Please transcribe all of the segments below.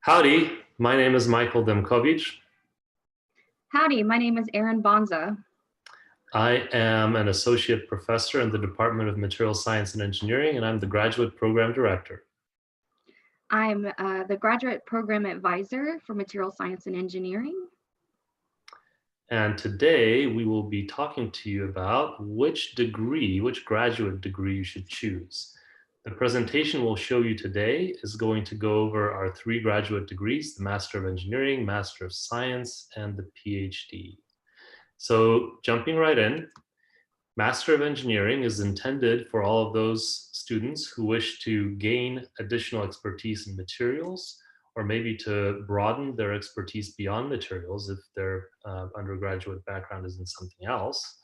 Howdy, my name is Michael Demkovic. Howdy, my name is Erin Bonza. I am an associate professor in the Department of Material Science and Engineering, and I'm the graduate program director. I'm the graduate program advisor for Material Science and Engineering. And today we will be talking to you about which graduate degree you should choose. The presentation we'll show you today is going to go over our three graduate degrees: the Master of Engineering, Master of Science, and the PhD. So jumping right in, Master of Engineering is intended for all of those students who wish to gain additional expertise in materials, or maybe to broaden their expertise beyond materials if their undergraduate background is in something else,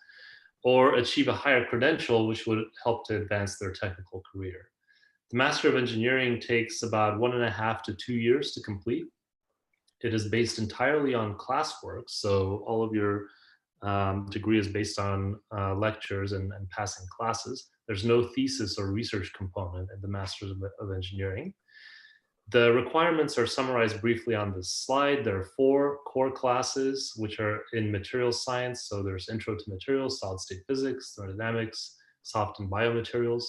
or achieve a higher credential which would help to advance their technical career. The Master of Engineering takes about 1.5 to 2 years to complete. It is based entirely on classwork, so all of your degree is based on lectures and passing classes. There's no thesis or research component in the Masters of Engineering. The requirements are summarized briefly on this slide. There are 4 core classes which are in material science. So there's Intro to Materials, Solid State Physics, Thermodynamics, Soft and Biomaterials.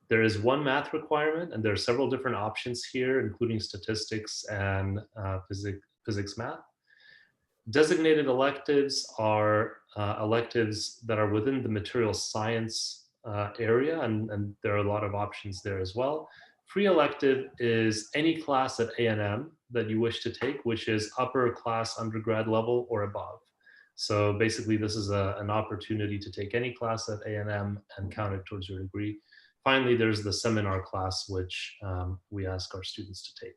There is 1 math requirement, and there are several different options here, including statistics and physics math. Designated electives are electives that are within the material science area, and there are a lot of options there as well. Free elective is any class at A&M that you wish to take, which is upper class undergrad level or above. So basically, this is an opportunity to take any class at A&M and count it towards your degree. Finally, there's the seminar class, which we ask our students to take.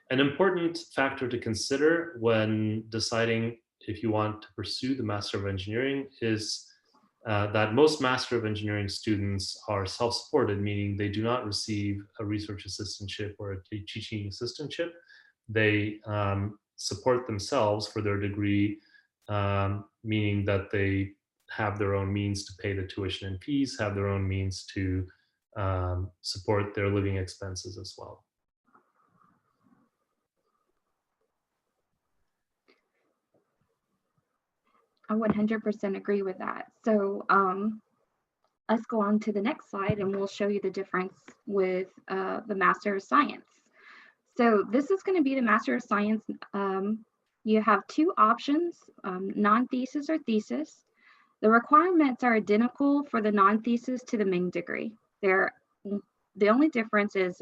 An important factor to consider when deciding if you want to pursue the Master of Engineering is that most Master of Engineering students are self-supported, meaning they do not receive a research assistantship or a teaching assistantship. They support themselves for their degree, meaning that they have their own means to pay the tuition and fees, have their own means to support their living expenses as well. I 100% agree with that. So let's go on to the next slide and we'll show you the difference with the Master of Science. So this is going to be the Master of Science. You have 2 options, non-thesis or thesis. The requirements are identical for the non-thesis to the main degree. The only difference is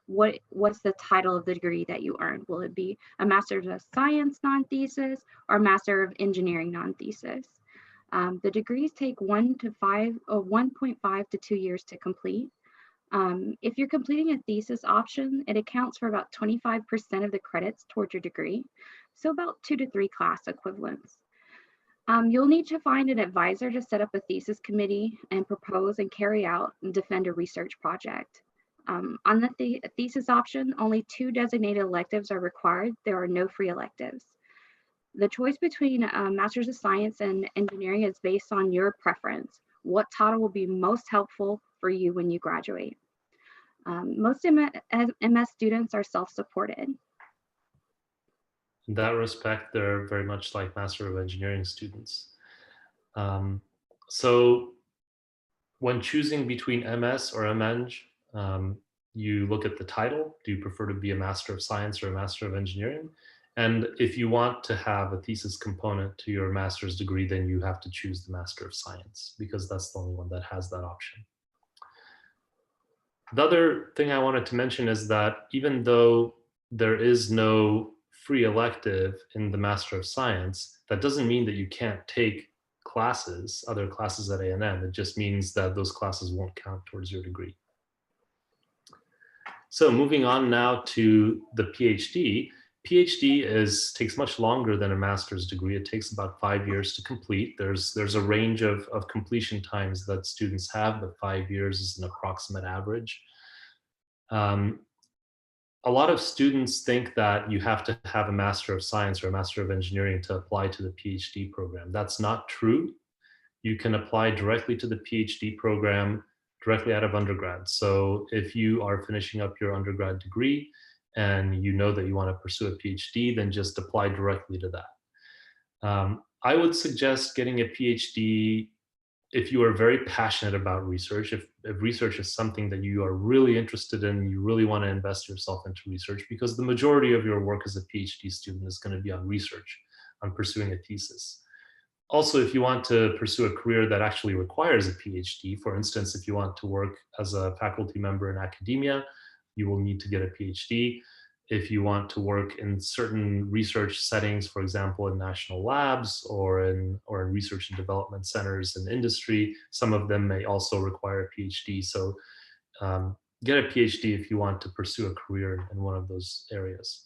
what's the title of the degree that you earned? Will it be a Master of Science non-thesis or Master of Engineering non-thesis? The degrees take 1.5 to 2 years to complete. If you're completing a thesis option, it accounts for about 25% of the credits towards your degree, so about 2 to 3 class equivalents. You'll need to find an advisor to set up a thesis committee and propose and carry out and defend a research project. On the thesis option, only 2 designated electives are required. There are no free electives. The choice between Masters of Science and Engineering is based on your preference. What title will be most helpful for you when you graduate? Most MS students are self-supported. In that respect, they're very much like Master of Engineering students. So when choosing between MS or MEng, you look at the title. Do you prefer to be a Master of Science or a Master of Engineering? And if you want to have a thesis component to your master's degree, then you have to choose the Master of Science, because that's the only one that has that option. The other thing I wanted to mention is that even though there is no free elective in the Master of Science, that doesn't mean that you can't take classes, other classes at A&M. It just means that those classes won't count towards your degree. So moving on now to the PhD. PhD takes much longer than a master's degree. It takes about 5 years to complete. There's a range of completion times that students have, but 5 years is an approximate average. A lot of students think that you have to have a Master of Science or a Master of Engineering to apply to the PhD program. That's not true. You can apply directly to the PhD program directly out of undergrad. So if you are finishing up your undergrad degree and you know that you want to pursue a PhD, then just apply directly to that. I would suggest getting a PhD if you are very passionate about research, if research is something that you are really interested in, you really want to invest yourself into research, because the majority of your work as a PhD student is going to be on research, on pursuing a thesis. Also, if you want to pursue a career that actually requires a PhD, for instance, if you want to work as a faculty member in academia, you will need to get a PhD. If you want to work in certain research settings, for example, in national labs or in research and development centers in industry, some of them may also require a PhD. So get a PhD if you want to pursue a career in one of those areas.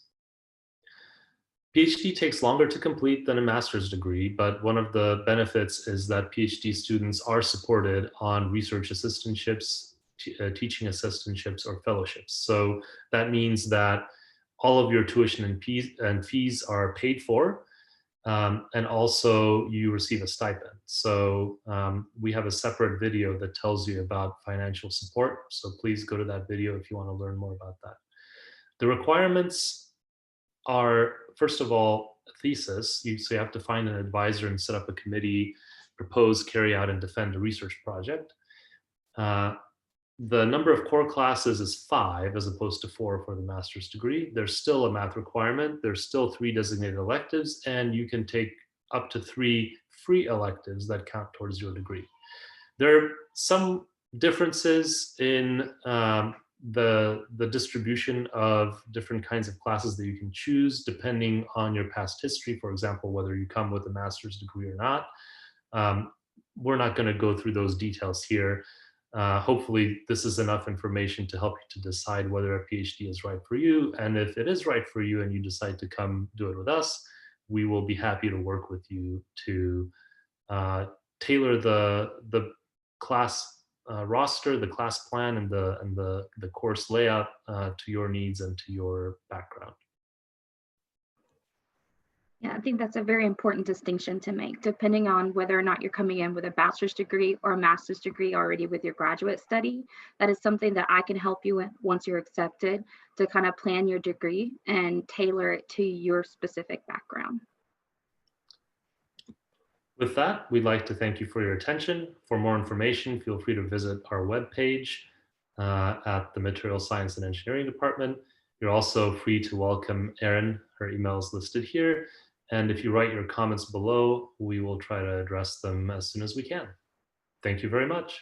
PhD takes longer to complete than a master's degree, but one of the benefits is that PhD students are supported on research assistantships, teaching assistantships, or fellowships. So that means that all of your tuition and fees are paid for, and also you receive a stipend. So we have a separate video that tells you about financial support. So please go to that video if you want to learn more about that. The requirements are, first of all, a thesis. So you have to find an advisor and set up a committee, propose, carry out, and defend a research project. The number of core classes is 5 as opposed to 4 for the master's degree. There's still a math requirement. There's still 3 designated electives, and you can take up to 3 free electives that count towards your degree. There are some differences in the distribution of different kinds of classes that you can choose depending on your past history. For example, whether you come with a master's degree or not. We're not going to go through those details here. Hopefully this is enough information to help you to decide whether a PhD is right for you. And if it is right for you and you decide to come do it with us, we will be happy to work with you to tailor the class roster, the class plan, and the course layout to your needs and to your background. Yeah, I think that's a very important distinction to make, depending on whether or not you're coming in with a bachelor's degree or a master's degree already with your graduate study. That is something that I can help you with once you're accepted, to kind of plan your degree and tailor it to your specific background. With that, we'd like to thank you for your attention. For more information, feel free to visit our webpage at the Material Science and Engineering Department. You're also free to welcome Erin. Her email is listed here. And if you write your comments below, we will try to address them as soon as we can. Thank you very much.